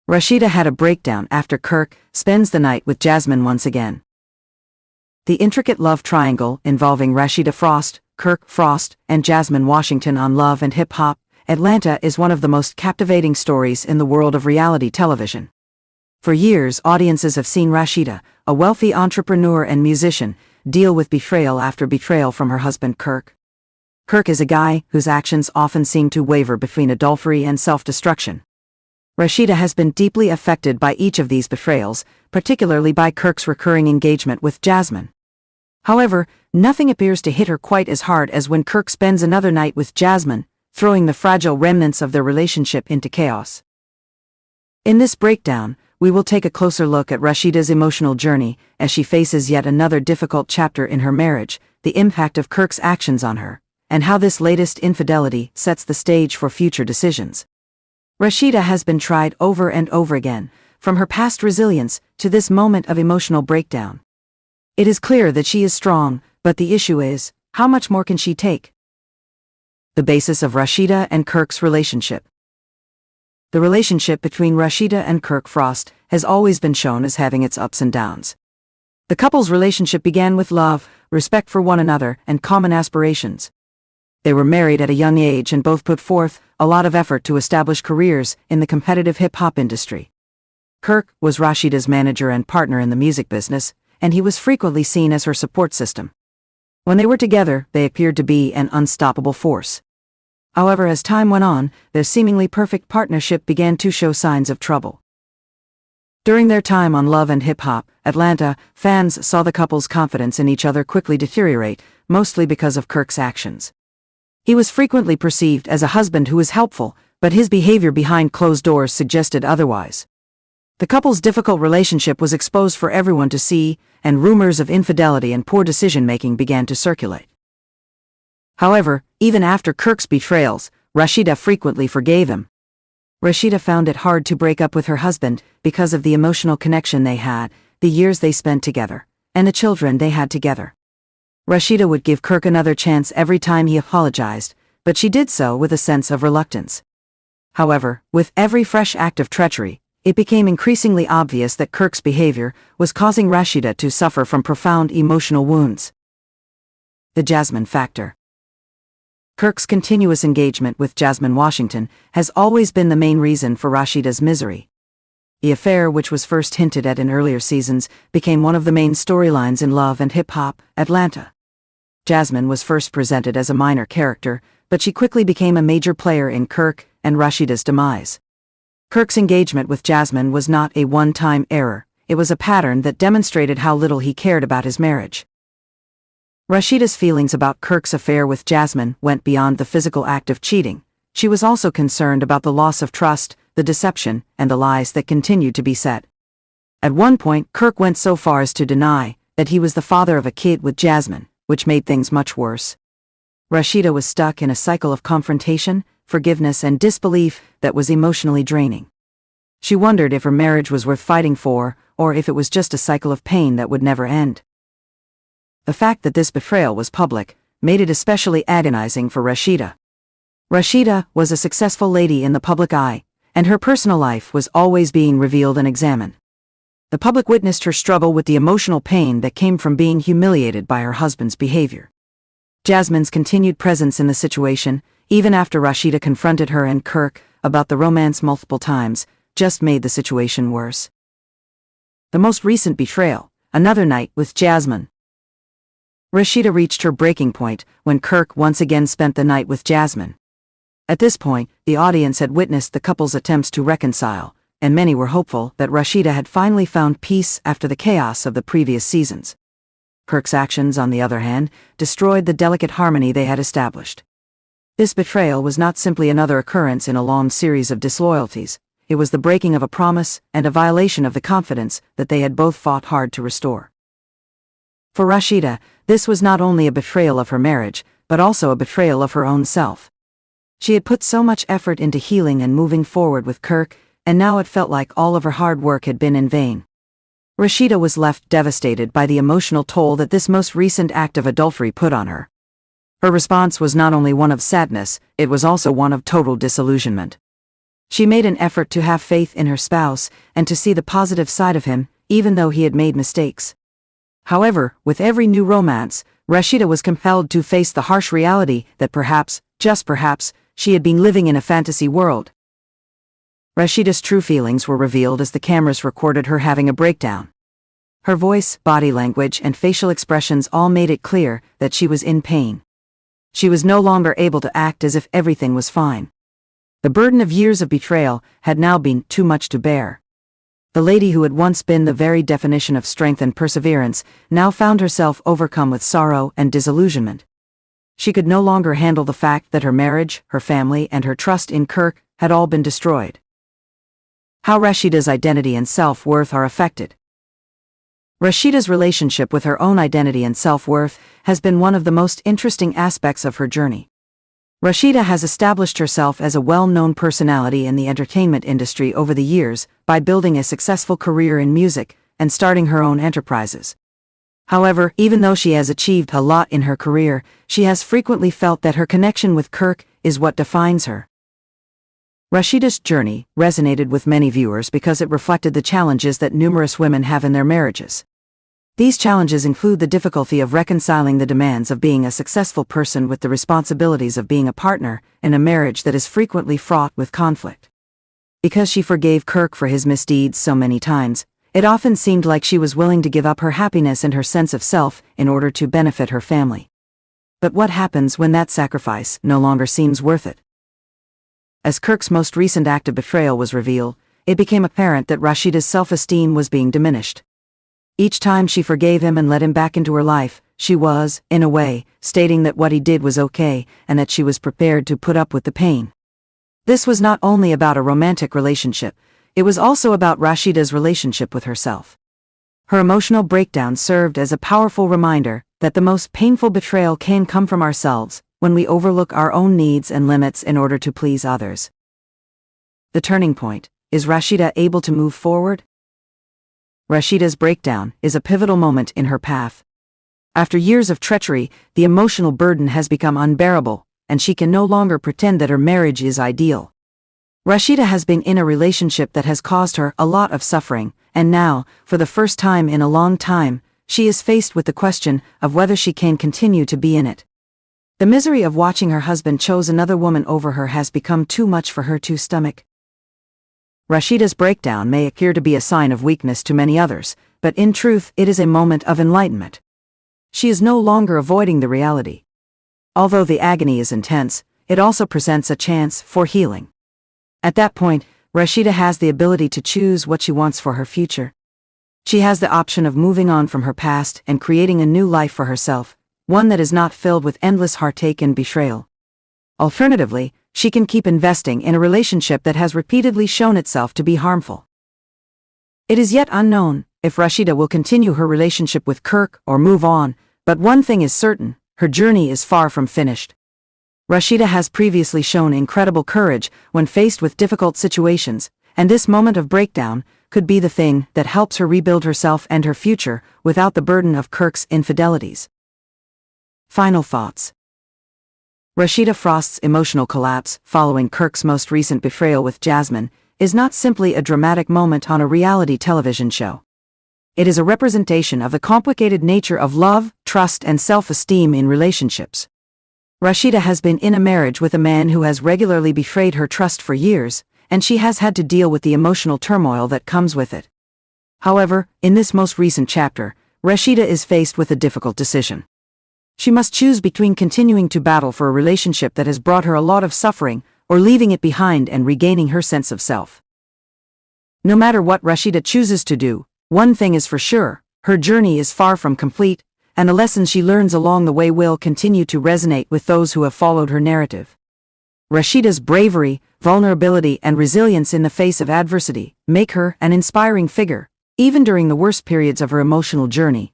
Rasheeda had a breakdown after Kirk spends the night with Jasmine once again. The intricate love triangle involving Rasheeda Frost, Kirk Frost, and Jasmine Washington on Love and Hip Hop Atlanta is one of the most captivating stories in the world of reality television. For years, audiences have seen Rasheeda, a wealthy entrepreneur and musician, deal with betrayal after betrayal from her husband Kirk. Kirk is a guy whose actions often seem to waver between adultery and self-destruction. Rasheeda has been deeply affected by each of these betrayals, particularly by Kirk's recurring engagement with Jasmine. However, nothing appears to hit her quite as hard as when Kirk spends another night with Jasmine, throwing the fragile remnants of their relationship into chaos. In this breakdown, we will take a closer look at Rasheeda's emotional journey as she faces yet another difficult chapter in her marriage, the impact of Kirk's actions on her, and how this latest infidelity sets the stage for future decisions. Rasheeda has been tried over and over again, from her past resilience to this moment of emotional breakdown. It is clear that she is strong, but the issue is, how much more can she take? The basis of Rasheeda and Kirk's relationship. The relationship between Rasheeda and Kirk Frost has always been shown as having its ups and downs. The couple's relationship began with love, respect for one another, and common aspirations. They were married at a young age and both put forth a lot of effort to establish careers in the competitive hip-hop industry. Kirk was Rasheeda's manager and partner in the music business, and he was frequently seen as her support system. When they were together, they appeared to be an unstoppable force. However, as time went on, their seemingly perfect partnership began to show signs of trouble. During their time on Love and Hip Hop Atlanta, fans saw the couple's confidence in each other quickly deteriorate, mostly because of Kirk's actions. He was frequently perceived as a husband who was helpful, but his behavior behind closed doors suggested otherwise. The couple's difficult relationship was exposed for everyone to see, and rumors of infidelity and poor decision-making began to circulate. However, even after Kirk's betrayals, Rasheeda frequently forgave him. Rasheeda found it hard to break up with her husband because of the emotional connection they had, the years they spent together, and the children they had together. Rasheeda would give Kirk another chance every time he apologized, but she did so with a sense of reluctance. However, with every fresh act of treachery, it became increasingly obvious that Kirk's behavior was causing Rasheeda to suffer from profound emotional wounds. The Jasmine Factor. Kirk's continuous engagement with Jasmine Washington has always been the main reason for Rasheeda's misery. The affair, which was first hinted at in earlier seasons, became one of the main storylines in Love and Hip Hop Atlanta. Jasmine was first presented as a minor character, but she quickly became a major player in Kirk and Rasheeda's demise. Kirk's engagement with Jasmine was not a one-time error, it was a pattern that demonstrated how little he cared about his marriage. Rasheeda's feelings about Kirk's affair with Jasmine went beyond the physical act of cheating. She was also concerned about the loss of trust, the deception, and the lies that continued to be said. At one point, Kirk went so far as to deny that he was the father of a kid with Jasmine, which made things much worse. Rasheeda was stuck in a cycle of confrontation, forgiveness, and disbelief that was emotionally draining. She wondered if her marriage was worth fighting for, or if it was just a cycle of pain that would never end. The fact that this betrayal was public made it especially agonizing for Rasheeda. Rasheeda was a successful lady in the public eye, and her personal life was always being revealed and examined. The public witnessed her struggle with the emotional pain that came from being humiliated by her husband's behavior. Jasmine's continued presence in the situation, even after Rasheeda confronted her and Kirk about the romance multiple times, just made the situation worse. The most recent betrayal, another night with Jasmine. Rasheeda reached her breaking point when Kirk once again spent the night with Jasmine. At this point, the audience had witnessed the couple's attempts to reconcile, and many were hopeful that Rasheeda had finally found peace after the chaos of the previous seasons. Kirk's actions, on the other hand, destroyed the delicate harmony they had established. This betrayal was not simply another occurrence in a long series of disloyalties, it was the breaking of a promise and a violation of the confidence that they had both fought hard to restore. For Rasheeda, this was not only a betrayal of her marriage, but also a betrayal of her own self. She had put so much effort into healing and moving forward with Kirk, and now it felt like all of her hard work had been in vain. Rasheeda was left devastated by the emotional toll that this most recent act of adultery put on her. Her response was not only one of sadness, it was also one of total disillusionment. She made an effort to have faith in her spouse and to see the positive side of him, even though he had made mistakes. However, with every new romance, Rashida was compelled to face the harsh reality that perhaps, just perhaps, she had been living in a fantasy world. Rashida's true feelings were revealed as the cameras recorded her having a breakdown. Her voice, body language, and facial expressions all made it clear that she was in pain. She was no longer able to act as if everything was fine. The burden of years of betrayal had now been too much to bear. The lady who had once been the very definition of strength and perseverance now found herself overcome with sorrow and disillusionment. She could no longer handle the fact that her marriage, her family, and her trust in Kirk had all been destroyed. How Rashida's identity and self-worth are affected. Rashida's relationship with her own identity and self-worth has been one of the most interesting aspects of her journey. Rashida has established herself as a well-known personality in the entertainment industry over the years by building a successful career in music and starting her own enterprises. However, even though she has achieved a lot in her career, she has frequently felt that her connection with Kirk is what defines her. Rashida's journey resonated with many viewers because it reflected the challenges that numerous women have in their marriages. These challenges include the difficulty of reconciling the demands of being a successful person with the responsibilities of being a partner in a marriage that is frequently fraught with conflict. Because she forgave Kirk for his misdeeds so many times, it often seemed like she was willing to give up her happiness and her sense of self in order to benefit her family. But what happens when that sacrifice no longer seems worth it? As Kirk's most recent act of betrayal was revealed, it became apparent that Rashida's self-esteem was being diminished. Each time she forgave him and let him back into her life, she was, in a way, stating that what he did was okay and that she was prepared to put up with the pain. This was not only about a romantic relationship, it was also about Rashida's relationship with herself. Her emotional breakdown served as a powerful reminder that the most painful betrayal can come from ourselves, when we overlook our own needs and limits in order to please others. The turning point: is Rashida able to move forward? Rashida's breakdown is a pivotal moment in her path. After years of treachery, the emotional burden has become unbearable, and she can no longer pretend that her marriage is ideal. Rashida has been in a relationship that has caused her a lot of suffering, and now, for the first time in a long time, she is faced with the question of whether she can continue to be in it. The misery of watching her husband choose another woman over her has become too much for her to stomach. Rashida's breakdown may appear to be a sign of weakness to many others, but in truth it is a moment of enlightenment. She is no longer avoiding the reality. Although the agony is intense, it also presents a chance for healing. At that point, Rashida has the ability to choose what she wants for her future. She has the option of moving on from her past and creating a new life for herself, one that is not filled with endless heartache and betrayal. Alternatively, she can keep investing in a relationship that has repeatedly shown itself to be harmful. It is yet unknown if Rashida will continue her relationship with Kirk or move on, but one thing is certain: her journey is far from finished. Rashida has previously shown incredible courage when faced with difficult situations, and this moment of breakdown could be the thing that helps her rebuild herself and her future without the burden of Kirk's infidelities. Final thoughts. Rasheeda Frost's emotional collapse following Kirk's most recent betrayal with Jasmine is not simply a dramatic moment on a reality television show. It is a representation of the complicated nature of love, trust, and self-esteem in relationships. Rasheeda has been in a marriage with a man who has regularly betrayed her trust for years, and she has had to deal with the emotional turmoil that comes with it. However, in this most recent chapter, Rasheeda is faced with a difficult decision. She must choose between continuing to battle for a relationship that has brought her a lot of suffering, or leaving it behind and regaining her sense of self. No matter what Rasheeda chooses to do, one thing is for sure: her journey is far from complete, and the lessons she learns along the way will continue to resonate with those who have followed her narrative. Rasheeda's bravery, vulnerability, and resilience in the face of adversity make her an inspiring figure, even during the worst periods of her emotional journey.